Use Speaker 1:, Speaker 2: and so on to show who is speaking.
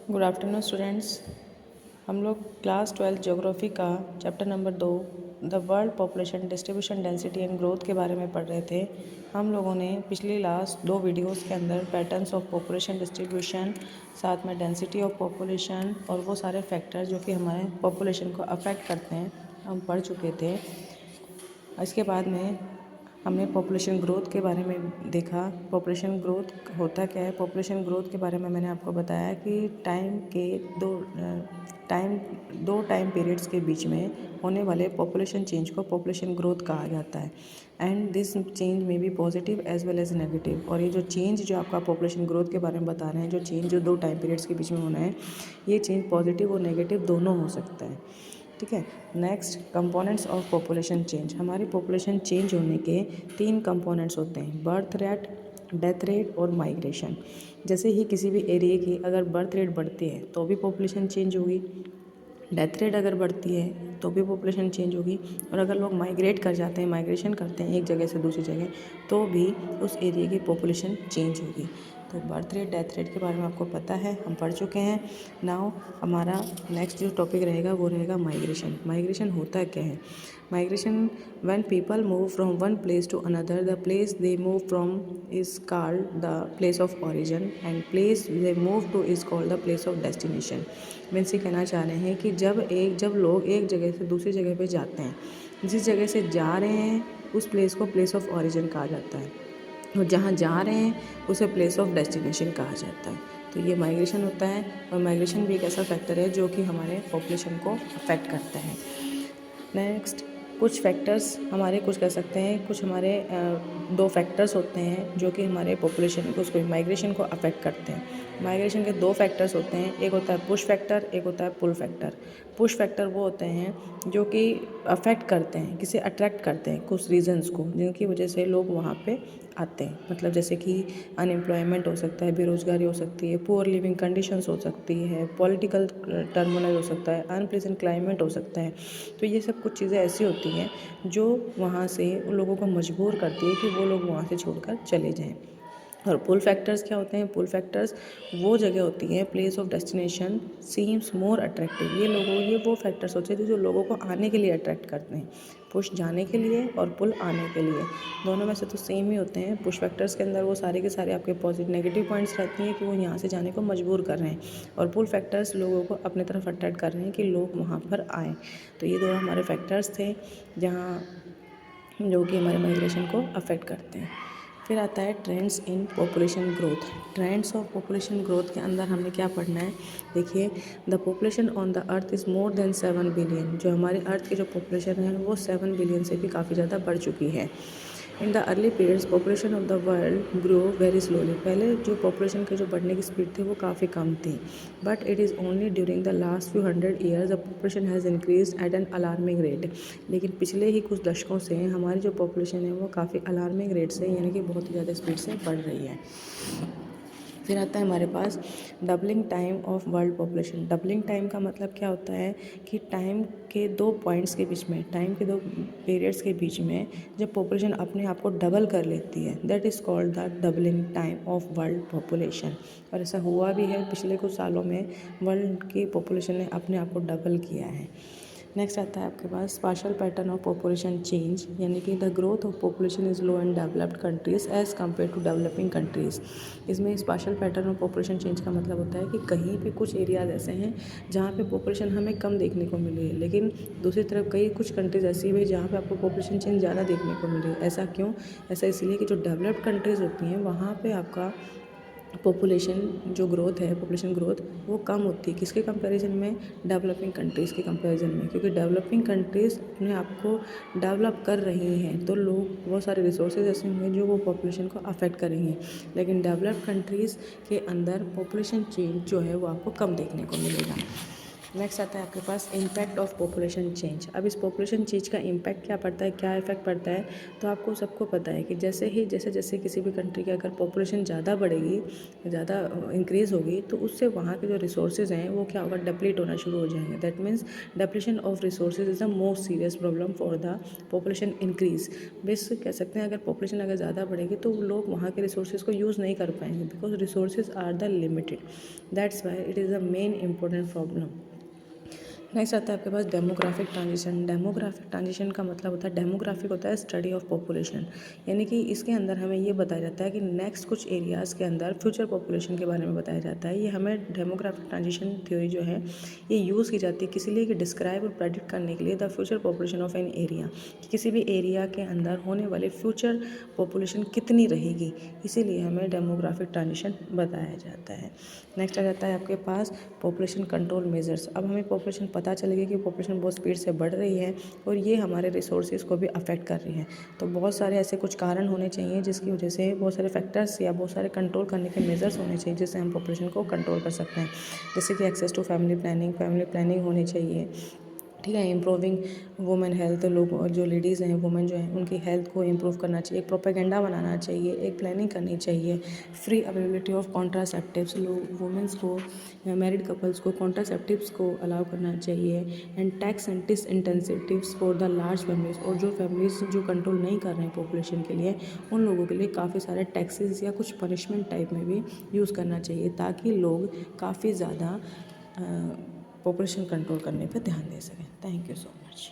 Speaker 1: Good afternoon students. हम लोग class 12 geography का chapter number 2 the world population distribution density and growth के बारे में पढ़ रहे थे। हम लोगों ने पिछली लास्ट 2 वीडियोस के अंदर पैटर्न्स ऑफ पॉपुलेशन डिस्ट्रीब्यूशन, साथ में डेंसिटी ऑफ पॉपुलेशन और वो सारे फैक्टर जो कि हमारे पॉपुलेशन को अफेक्ट करते हैं हम पढ़ चुके थे। इसके बाद में हमने पॉपुलेशन ग्रोथ के बारे में देखा। पॉपुलेशन ग्रोथ होता क्या है। पॉपुलेशन ग्रोथ के बारे में मैंने आपको बताया कि दो टाइम पीरियड्स के बीच में होने वाले पॉपुलेशन चेंज को पॉपुलेशन ग्रोथ कहा जाता है। एंड दिस चेंज में be positive as well as negative. और ये जो चेंज जो आपका पॉपुलेशन ग्रोथ के बारे में बता रहे हैं, जो चेंज जो 2 टाइम पीरियड्स के बीच में होना है, ये चेंज पॉजिटिव और नेगेटिव दोनों हो सकता है। ठीक है। Next, components of population change. हमारी पॉपुलेशन चेंज होने के 3 कंपोनेंट्स होते हैं, बर्थ रेट, डेथ रेट और माइग्रेशन। जैसे ही किसी भी एरिया की अगर बर्थ रेट बढ़ती है तो भी पॉपुलेशन चेंज होगी, डेथ रेट अगर बढ़ती है तो भी पॉपुलेशन चेंज होगी, और अगर लोग माइग्रेट कर जाते हैं, माइग्रेशन करते हैं एक जगह से दूसरी जगह, तो भी उस एरिया की पॉपुलेशन चेंज होगी। तो बर्थ रेट, डेथ रेट के बारे में आपको पता है, हम पढ़ चुके हैं। नाउ हमारा नेक्स्ट जो टॉपिक रहेगा वो रहेगा माइग्रेशन। माइग्रेशन होता क्या है? Migration, when people move from one place to another, the place they move from is called the place of origin and place they move to is called the place of destination. Means ये कहना चाह रहे हैं कि जब लोग एक जगह से दूसरी जगह पे जाते हैं, जिस जगह से जा रहे हैं उस प्लेस को प्लेस ऑफ ओरिजिन कहा जाता है, और जहाँ जा रहे हैं उसे प्लेस ऑफ डेस्टिनेशन कहा जाता है। तो ये माइग्रेशन होता है, और माइग्रेशन भी एक ऐसा फैक्टर है जो कि हमारे पॉपुलेशन को अफेक्ट करता है। नेक्स्ट, कुछ फैक्टर्स हमारे कुछ कह सकते हैं, कुछ हमारे 2 फैक्टर्स होते हैं जो कि हमारे पॉपुलेशन को, उसको माइग्रेशन को अफेक्ट करते हैं। माइग्रेशन के 2 फैक्टर्स होते हैं, एक होता है पुश फैक्टर, एक होता है पुल फैक्टर। पुश फैक्टर वो होते हैं जो कि अफेक्ट करते हैं, किसे अट्रैक्ट करते हैं, कुछ रीजंस को, जिनकी वजह से लोग वहाँ पे आते हैं। मतलब जैसे कि अनएम्प्लॉयमेंट हो सकता है, बेरोजगारी हो सकती है, पुअर लिविंग कंडीशंस हो सकती है, पॉलिटिकल टर्मोइल हो सकता है, अनप्लेजेंट क्लाइमेट हो सकता है। तो ये सब कुछ चीज़ें ऐसी होती हैं जो वहाँ से उन लोगों को मजबूर करती है कि वो लोग वहाँ से छोड़कर चले जाएं। और पुल फैक्टर्स क्या होते हैं? पुल फैक्टर्स वो जगह होती हैं, place of destination seems more attractive. ये वो फैक्टर्स होते हैं जो लोगों को आने के लिए अट्रैक्ट करते हैं। पुश जाने के लिए और पुल आने के लिए, दोनों में से तो सेम ही होते हैं। पुश फैक्टर्स के अंदर वो सारे के सारे आपके पॉजिटिव नेगेटिव पॉइंट्स रहती हैं कि वो यहाँ से जाने को मजबूर कर रहे हैं, और पुल फैक्टर्स लोगों को अपने तरफ अट्रैक्ट कर रहे हैं कि लोग वहाँ पर आएँ। तो ये दोनों हमारे फैक्टर्स थे जहाँ जो कि हमारे माइग्रेशन को अफेक्ट करते हैं। फिर आता है trends in population growth. Trends of population growth के अंदर हमें क्या पढ़ना है? देखिए, the population on the earth is more than 7 billion. जो हमारे अर्थ की जो पॉपुलेशन है वो 7 बिलियन से भी काफ़ी ज़्यादा बढ़ चुकी है। In the early periods population of the world grow very slowly. पहले जो पॉपुलेशन के जो बढ़ने की स्पीड थी वो काफ़ी कम थी, but it is only during the last few hundred years the population has increased at an alarming rate. लेकिन पिछले ही कुछ दशकों से हमारी जो पॉपुलेशन है वो काफ़ी अलार्मिंग रेट से, यानी कि बहुत ही ज़्यादा स्पीड से बढ़ रही है। फिर आता है हमारे पास doubling time of world population. Doubling time का मतलब क्या होता है कि टाइम के 2 पॉइंट्स के बीच में, टाइम के 2 पीरियड्स के बीच में जब पॉपुलेशन अपने आप को डबल कर लेती है, that is called the doubling time of world population. और ऐसा हुआ भी है, पिछले कुछ सालों में वर्ल्ड की पॉपुलेशन ने अपने आप को डबल किया है। नेक्स्ट आता है आपके पास spatial pattern of population change, यानी कि the growth of population is low in developed countries as compare to developing countries. इसमें spatial pattern of population change का मतलब होता है कि कहीं पे कुछ एरियाज ऐसे हैं जहाँ पे पॉपुलेशन हमें कम देखने को मिली है, लेकिन दूसरी तरफ कई कुछ कंट्रीज़ ऐसी भी जहाँ पे आपको पॉपुलेशन चेंज ज़्यादा देखने को मिली है। ऐसा क्यों? ऐसा इसलिए कि जो डेवलप्ड कंट्रीज़ होती हैं वहाँ पर आपका पॉपुलेशन जो ग्रोथ है, पॉपुलेशन ग्रोथ वो कम होती है। किसके कंपैरिजन में? डेवलपिंग कंट्रीज़ के कंपैरिजन में, क्योंकि डेवलपिंग कंट्रीज़ अपने आप को डेवलप कर रही हैं, तो लोग बहुत सारे रिसोर्सेज ऐसे होंगे जो वो पॉपुलेशन को अफेक्ट करेंगे। लेकिन डेवलप्ड कंट्रीज़ के अंदर पॉपुलेशन चेंज जो है वो आपको कम देखने को मिलेगा। नेक्स्ट आता है आपके पास इम्पैक्ट ऑफ पॉपुलेशन चेंज। अब इस पॉपुलेशन चेंज का इम्पैक्ट क्या पड़ता है, क्या इफेक्ट पड़ता है, तो आपको सबको पता है कि जैसे जैसे किसी भी कंट्री की अगर पॉपुलेशन ज़्यादा बढ़ेगी, ज़्यादा इंक्रीज़ होगी, तो उससे वहाँ के जो रिसोर्सेज हैं वो क्या होगा, डिप्लीट होना शुरू हो जाएंगे। That means depletion of resources is the most serious problem for the population increase. Base कह सकते हैं, अगर पॉपुलेशन अगर ज़्यादा बढ़ेगी तो लोग वहाँ के रिसोर्सेज को यूज़ नहीं कर पाएंगे, because resources are the limited. That's why it is the main important problem. Next आता है आपके पास डेमोग्राफिक ट्रांजिशन। डेमोग्राफिक ट्रांजिशन का मतलब होता है, डेमोग्राफिक होता है स्टडी ऑफ पॉपुलेशन, यानी कि इसके अंदर हमें ये बताया जाता है कि नेक्स्ट कुछ एरियाज़ के अंदर फ्यूचर पॉपुलेशन के बारे में बताया जाता है। ये हमें डेमोग्राफिक ट्रांजिशन थ्योरी जो है ये यूज़ की जाती है किसी लिए कि डिस्क्राइब और प्रेडिक्ट करने के लिए the future population of an area, किसी भी एरिया के अंदर होने वाले फ्यूचर पॉपुलेशन कितनी रहेगी, इसीलिए हमें डेमोग्राफिक ट्रांजिशन बताया जाता है। नेक्स्ट आ जाता है आपके पास पॉपुलेशन कंट्रोल मेजर्स। अब हमें पॉपुलेशन पता चलेगी कि पॉपुलेशन बहुत स्पीड से बढ़ रही है और ये हमारे रिसोर्सेज को भी अफेक्ट कर रही है, तो बहुत सारे ऐसे कुछ कारण होने चाहिए जिसकी वजह से बहुत सारे फैक्टर्स या बहुत सारे कंट्रोल करने के मेजर्स होने चाहिए जिससे हम पॉपुलेशन को कंट्रोल कर सकते हैं। जैसे कि एक्सेस टू फैमिली प्लानिंग होनी चाहिए, ठीक है। इम्प्रूविंग वुमेन हेल्थ, लोग जो लेडीज़ हैं, वुमेन जो हैं, उनकी हेल्थ को इम्प्रूव करना चाहिए, एक प्रोपेगेंडा बनाना चाहिए, एक प्लानिंग करनी चाहिए। फ्री अवेलेबिलिटी ऑफ कॉन्ट्रासेप्टिव्स, लोग वुमेंस को, मैरिड कपल्स को कॉन्ट्रासेप्टिव्स को अलाउ करना चाहिए। And tax and disincentives for the large families, और जो फैमिलीज जो कंट्रोल नहीं कर रहे हैं पॉपुलेशन के लिए, उन लोगों के लिए काफ़ी सारे टैक्सेस या कुछ पनिशमेंट टाइप में भी यूज़ करना चाहिए, ताकि लोग काफ़ी ज़्यादा पॉपुलेशन कंट्रोल करने पर ध्यान दे सकें। Thank you so much.